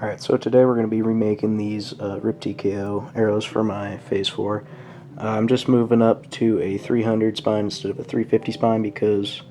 Alright, so today we're going to be remaking these Rip TKO arrows for my Phase 4. I'm just moving up to a 300 spine instead of a 350 spine because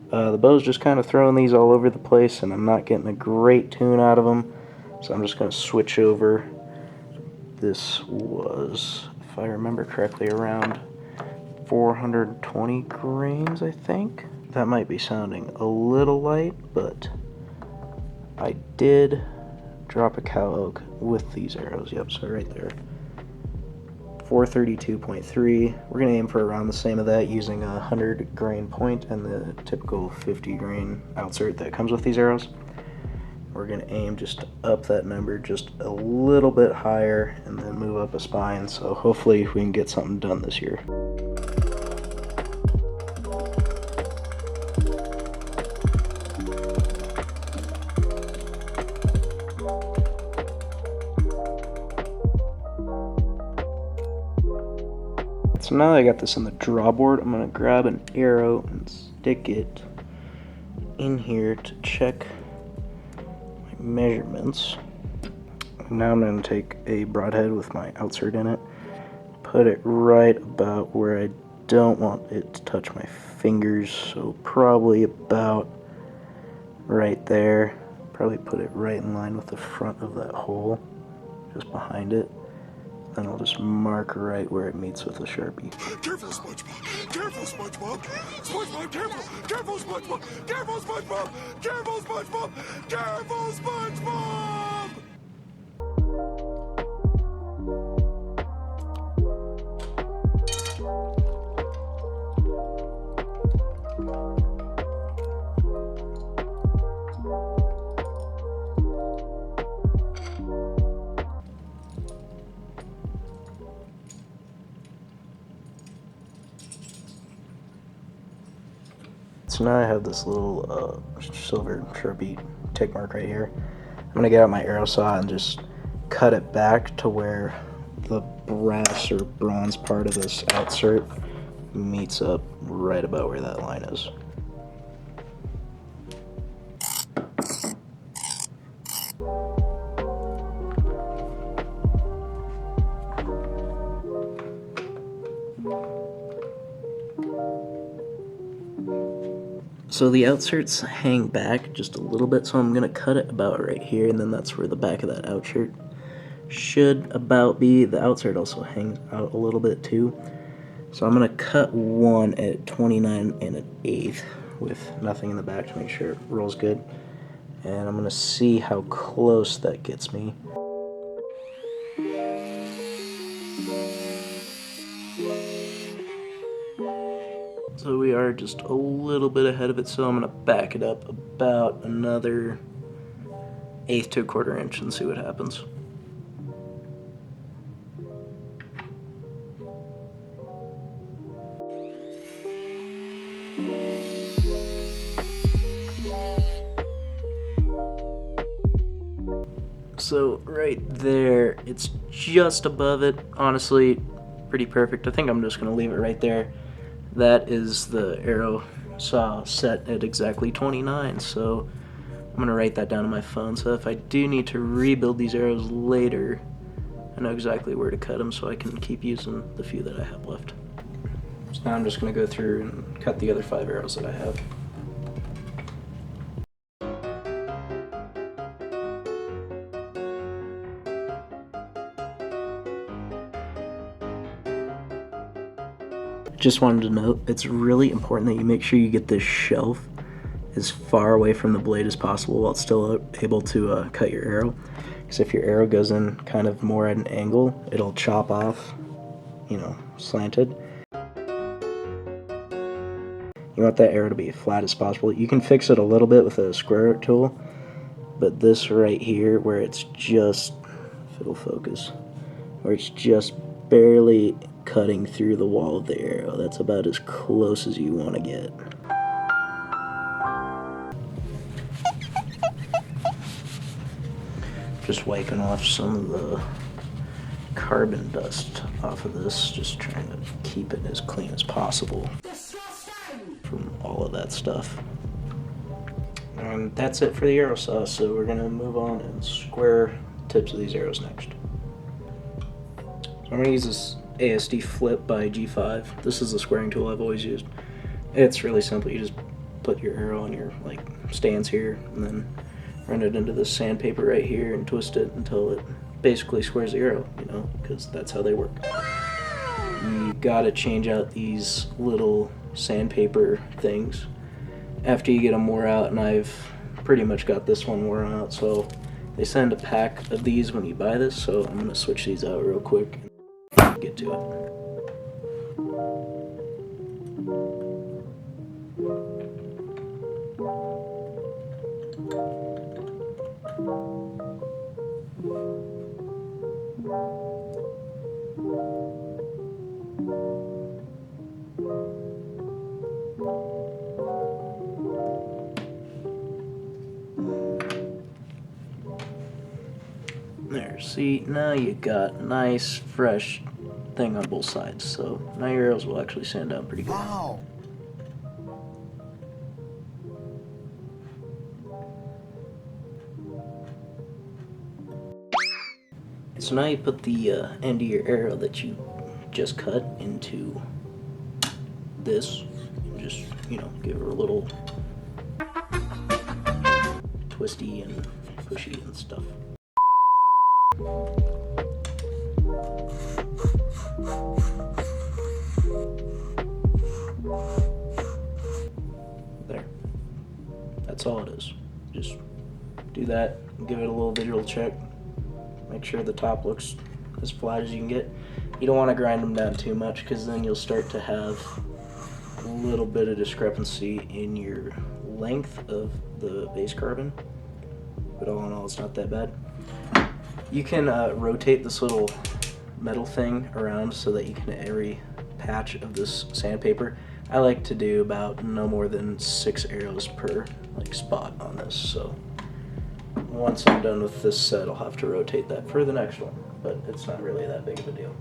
the bow's just kind of throwing these all over the place and I'm not getting a great tune out of them. So I'm just going to switch over. This was, if I remember correctly, around 420 grains, I think. That might be sounding a little light, but I did drop a cow oak with these arrows. Yep, so right there. 432.3. We're going to aim for around the same of that using a 100 grain point and the typical 50 grain outsert that comes with these arrows. We're going to aim just to up that number just a little bit higher and then move up a spine, so hopefully we can get something done this year. So now that I got this on the drawboard, I'm going to grab an arrow and stick it in here to check my measurements. Now I'm going to take a broadhead with my outsert in it, put it right about where I don't want it to touch my fingers, so probably about right there. Probably put it right in line with the front of that hole, just behind it. Then I'll just mark right where it meets with the Sharpie. Careful, SpongeBob! Careful, SpongeBob! SpongeBob, careful! Careful, SpongeBob! Careful, SpongeBob! Careful, SpongeBob! Careful, SpongeBob! So now I have this little silver Sharpie tick mark right here. I'm going to get out my arrow saw and just cut it back to where the brass or bronze part of this outsert meets up right about where that line is. So the outserts hang back just a little bit, so I'm going to cut it about right here, and then that's where the back of that outsert should about be. The outsert also hangs out a little bit too. So I'm going to cut one at 29 1/8 with nothing in the back to make sure it rolls good. And I'm going to see how close that gets me. So we are just a little bit ahead of it, so I'm going to back it up about another 1/8 to 1/4 inch and see what happens. So right there, it's just above it. Honestly, pretty perfect. I think I'm just going to leave it right there. That is the arrow saw set at exactly 29, so I'm going to write that down on my phone, so if I do need to rebuild these arrows later, I know exactly where to cut them so I can keep using the few that I have left. So now I'm just going to go through and cut the other 5 arrows that I have. Just wanted to note, it's really important that you make sure you get this shelf as far away from the blade as possible while it's still able to cut your arrow. Because if your arrow goes in kind of more at an angle, it'll chop off, you know, slanted. You want that arrow to be as flat as possible. You can fix it a little bit with a square root tool, but this right here, where it's just, if it'll focus, where it's just barely cutting through the wall of the arrow, that's about as close as you want to get. Just wiping off some of the carbon dust off of this, just trying to keep it as clean as possible from all of that stuff. And that's it for the arrow saw, so we're gonna move on and square tips of these arrows next. So I'm gonna use this ASD Flip by G5. This is the squaring tool I've always used. It's really simple. You just put your arrow on your like stands here, and then run it into this sandpaper right here and twist it until it basically squares the arrow, you know, because that's how they work. You gotta change out these little sandpaper things after you get them wore out, and I've pretty much got this one worn out, so they send a pack of these when you buy this, so I'm gonna switch these out real quick and get to it. There, see, now you got nice, fresh thing on both sides, so now your arrows will actually sand down pretty good. Wow. So now you put the end of your arrow that you just cut into this, and just, you know, give her a little twisty and pushy and stuff. There. That's all it is. Just do that, give it a little visual check. Make sure the top looks as flat as you can get. You don't want to grind them down too much, because then you'll start to have a little bit of discrepancy in your length of the base carbon. But all in all, it's not that bad. You can rotate this little metal thing around so that you can hit every patch of this sandpaper. I like to do about no more than 6 arrows per like spot on this, so once I'm done with this set, I'll have to rotate that for the next one, but it's not really that big of a deal.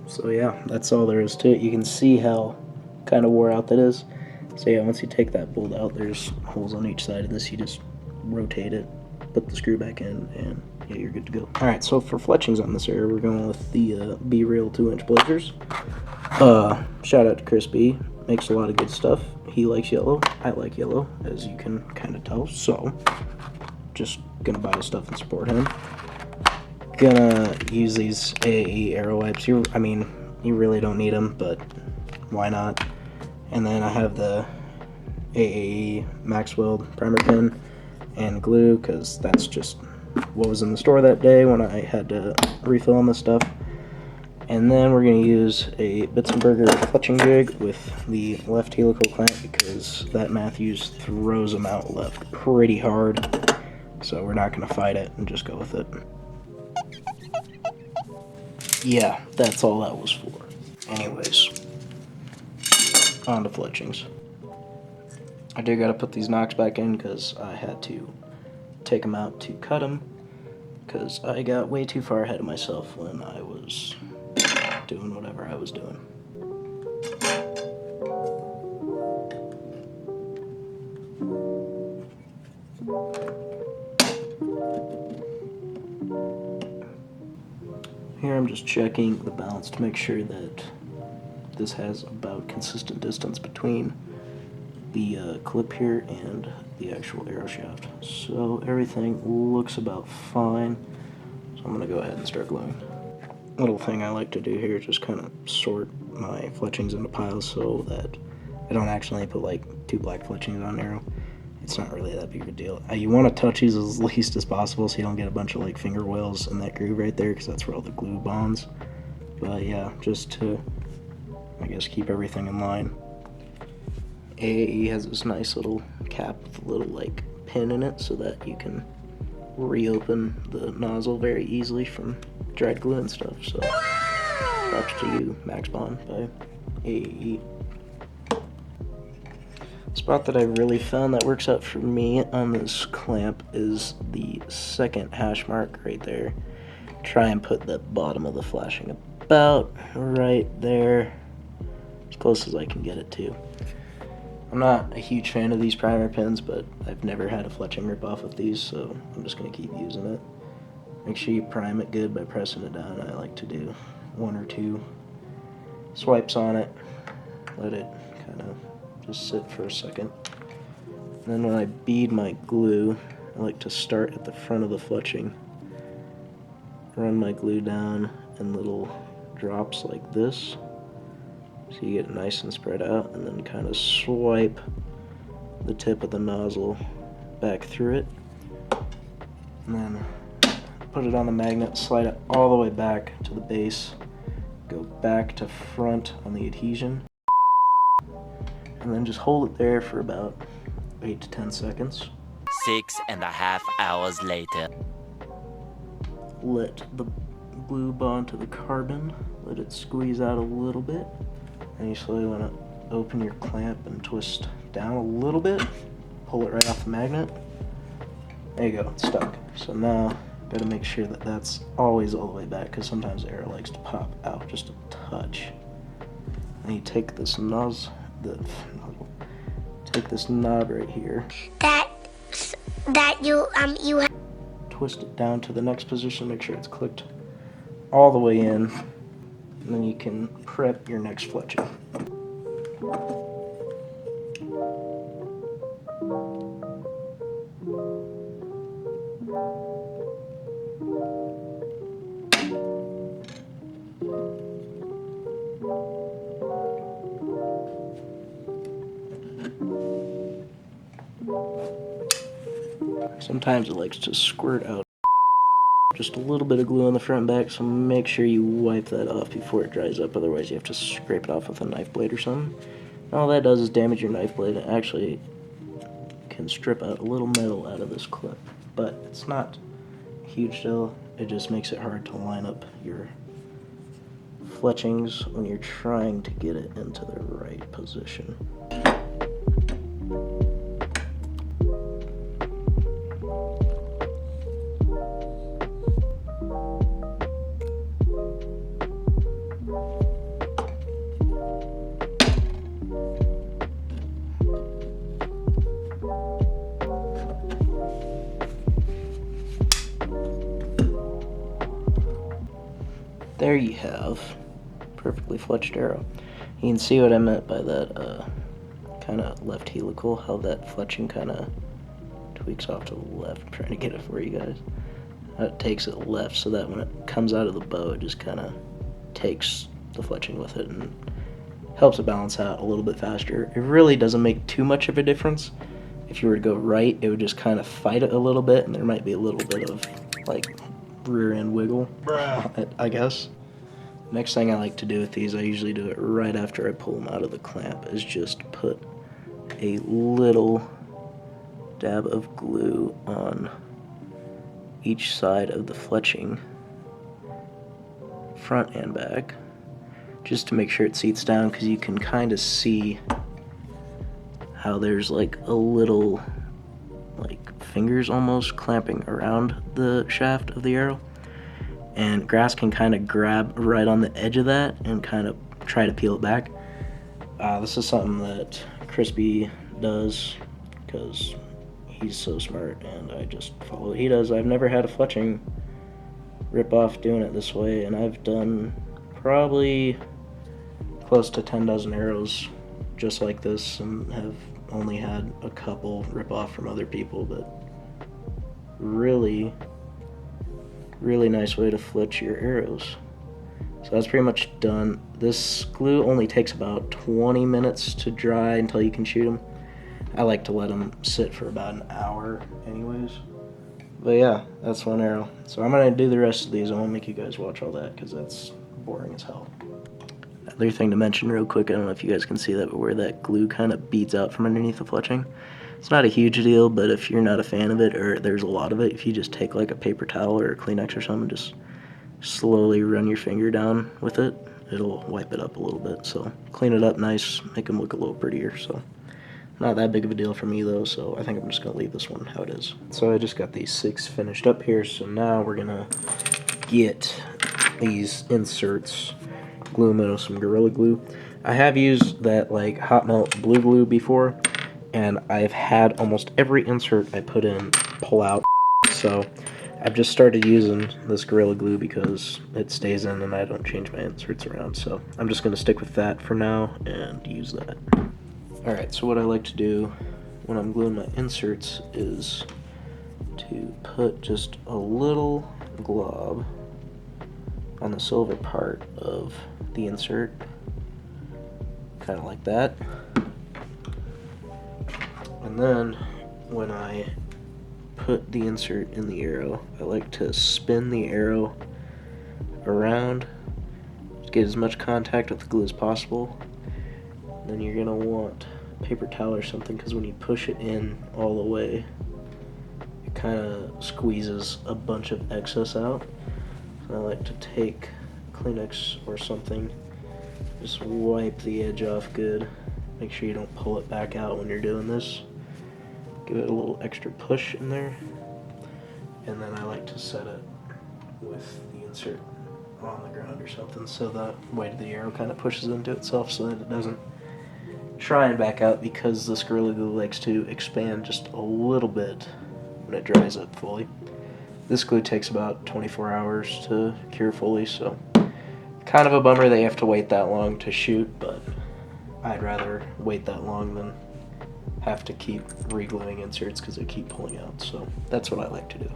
So yeah, that's all there is to it. You can see how kind of wore out that is. So yeah, once you take that bolt out, there's holes on each side of this. You just rotate it, put the screw back in, and yeah, you're good to go. Alright, so for fletchings on this area, we're going with the B-Real 2-inch blazers. Shout out to Chris B. Makes a lot of good stuff. He likes yellow. I like yellow, as you can kind of tell. So, just gonna buy his stuff and support him. Gonna use these AAE arrow wipes. You really don't need them, but why not? And then I have the AAE Max Weld primer pin and glue, because that's just what was in the store that day when I had to refill on this stuff. And then we're going to use a Bitzenberger fletching jig with the left helical clamp, because that Matthews throws them out left pretty hard. So we're not going to fight it and just go with it. Yeah, that's all that was for. Anyways, on to fletchings. I do got to put these knocks back in because I had to take them out to cut them, because I got way too far ahead of myself when I was doing whatever I was doing. Here I'm just checking the balance to make sure that this has about consistent distance between the clip here and the actual arrow shaft. So everything looks about fine. So I'm gonna go ahead and start gluing. Little thing I like to do here is just kind of sort my fletchings into piles so that I don't accidentally put like 2 black fletchings on an arrow. It's not really that big of a deal. You want to touch these as least as possible so you don't get a bunch of like finger whales in that groove right there, because that's where all the glue bonds. But yeah, just to, I guess, keep everything in line. AAE has this nice little cap with a little like pin in it so that you can reopen the nozzle very easily from dried glue and stuff. So props to you, Max Bond by AAE. This spot that I really found that works out for me on this clamp is the second hash mark right there. Try and put the bottom of the flashing about right there, as close as I can get it to. I'm not a huge fan of these primer pins, but I've never had a Fletching rip off with these, so I'm just going to keep using it. Make sure you prime it good by pressing it down. I like to do 1 or 2 swipes on it, let it kind of just sit for a second. And then when I bead my glue, I like to start at the front of the Fletching, run my glue down in little drops like this, so you get it nice and spread out, and then kind of swipe the tip of the nozzle back through it, and then put it on the magnet, slide it all the way back to the base, go back to front on the adhesion, and then just hold it there for about 8 to 10 seconds. 6.5 hours later. Let the glue bond to the carbon, let it squeeze out a little bit, and you slowly want to open your clamp and twist down a little bit, pull it right off the magnet. There you go, it's stuck. So now, got to make sure that that's always all the way back, because sometimes the arrow likes to pop out just a touch. And you take this take this knob right here. You twist it down to the next position, make sure it's clicked all the way in, and then you can prep your next fletching. Sometimes it likes to squirt out just a little bit of glue on the front and back, so make sure you wipe that off before it dries up, otherwise you have to scrape it off with a knife blade or something. And all that does is damage your knife blade. It actually can strip out a little metal out of this clip, but it's not a huge deal. It just makes it hard to line up your fletchings when you're trying to get it into the right position. There you have perfectly fletched arrow. You can see what I meant by that kind of left helical, how that fletching kind of tweaks off to the left. I'm trying to get it for you guys. It takes it left so that when it comes out of the bow, it just kind of takes the fletching with it and helps it balance out a little bit faster. It really doesn't make too much of a difference. If you were to go right, it would just kind of fight it a little bit, and there might be a little bit of like rear end wiggle, I guess. Next thing I like to do with these, I usually do it right after I pull them out of the clamp, is just put a little dab of glue on each side of the fletching, front and back, just to make sure it seats down, because you can kind of see how there's like a little like fingers almost clamping around the shaft of the arrow, and grass can kind of grab right on the edge of that and kind of try to peel it back. This is something that Crispy does because he's so smart, and I just follow what he does. I've never had a fletching rip off doing it this way, and I've done probably close to 10 dozen arrows just like this, and have only had a couple rip off from other people, but really nice way to fletch your arrows. So that's pretty much done. This glue only takes about 20 minutes to dry until you can shoot them. I like to let them sit for about an hour anyways. But yeah, that's one arrow. So I'm gonna do the rest of these. I won't make you guys watch all that because that's boring as hell. Another thing to mention real quick, I don't know if you guys can see that, but where that glue kind of beads out from underneath the fletching. It's not a huge deal, but if you're not a fan of it, or there's a lot of it, if you just take like a paper towel or a Kleenex or something, just slowly run your finger down with it, it'll wipe it up a little bit. So clean it up nice, make them look a little prettier. So Not that big of a deal for me though, so I think I'm just gonna leave this one how it is. So I just got these 6 finished up here, so now we're gonna get these inserts, glue them in with some Gorilla Glue. I have used that like hot melt blue glue before, and I've had almost every insert I put in pull out, so I've just started using this Gorilla Glue because it stays in and I don't change my inserts around, so I'm just going to stick with that for now and use that. Alright, so what I like to do when I'm gluing my inserts is to put just a little glob on the silver part of the insert, kind of like that. And then when I put the insert in the arrow, I like to spin the arrow around to get as much contact with the glue as possible. Then you're going to want a paper towel or something, because when you push it in all the way, it kind of squeezes a bunch of excess out. So I like to take Kleenex or something, just wipe the edge off good. Make sure you don't pull it back out when you're doing this. Give it a little extra push in there, and then I like to set it with the insert on the ground or something so the weight of the arrow kind of pushes into itself so that it doesn't try and back out, because this Gorilla Glue likes to expand just a little bit when it dries up fully. This glue takes about 24 hours to cure fully, so kind of a bummer that you have to wait that long to shoot, but I'd rather wait that long than have to keep re-gluing inserts because they keep pulling out, so that's what I like to do.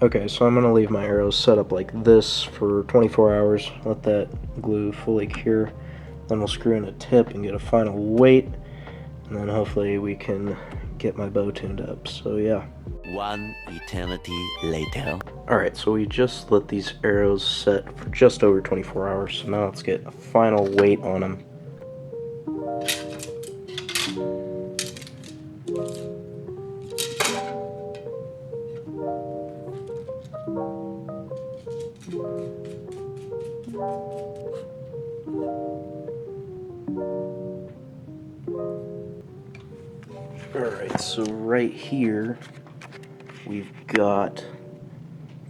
Okay, so I'm going to leave my arrows set up like this for 24 hours, let that glue fully cure, then we'll screw in a tip and get a final weight, and then hopefully we can get my bow tuned up, so yeah. One eternity later. Alright, so we just let these arrows set for just over 24 hours, so now let's get a final weight on them. Alright, so right here we've got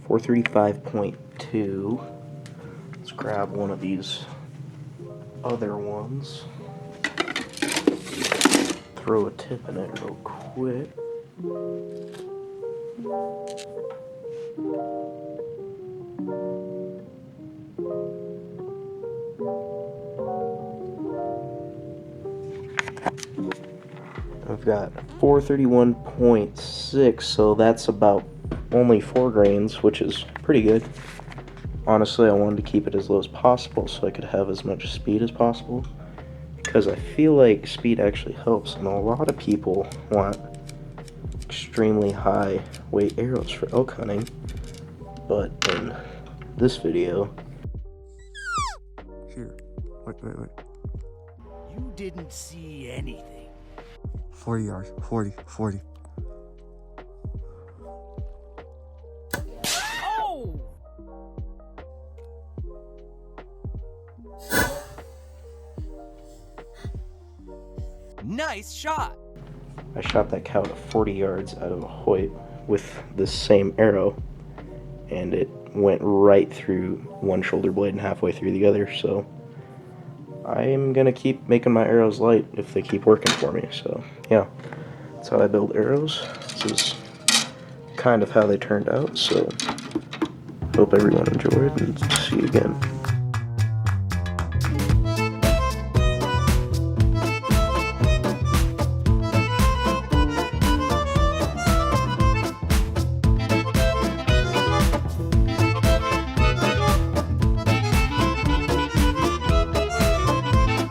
435.2. Let's grab one of these other ones. Throw a tip in it real quick. I've got 431.6, so that's about only 4 grains, which is pretty good. Honestly, I wanted to keep it as low as possible so I could have as much speed as possible, because I feel like speed actually helps, and a lot of people want extremely high weight arrows for elk hunting, but in this video... Here. Wait. You didn't see anything. 40 yards. 40. Oh! Nice shot. I shot that cow to 40 yards out of a Hoyt with this same arrow, and it went right through one shoulder blade and halfway through the other, so I'm gonna keep making my arrows light if they keep working for me. So yeah, that's how I build arrows. This is kind of how they turned out, so hope everyone enjoyed, and see you again.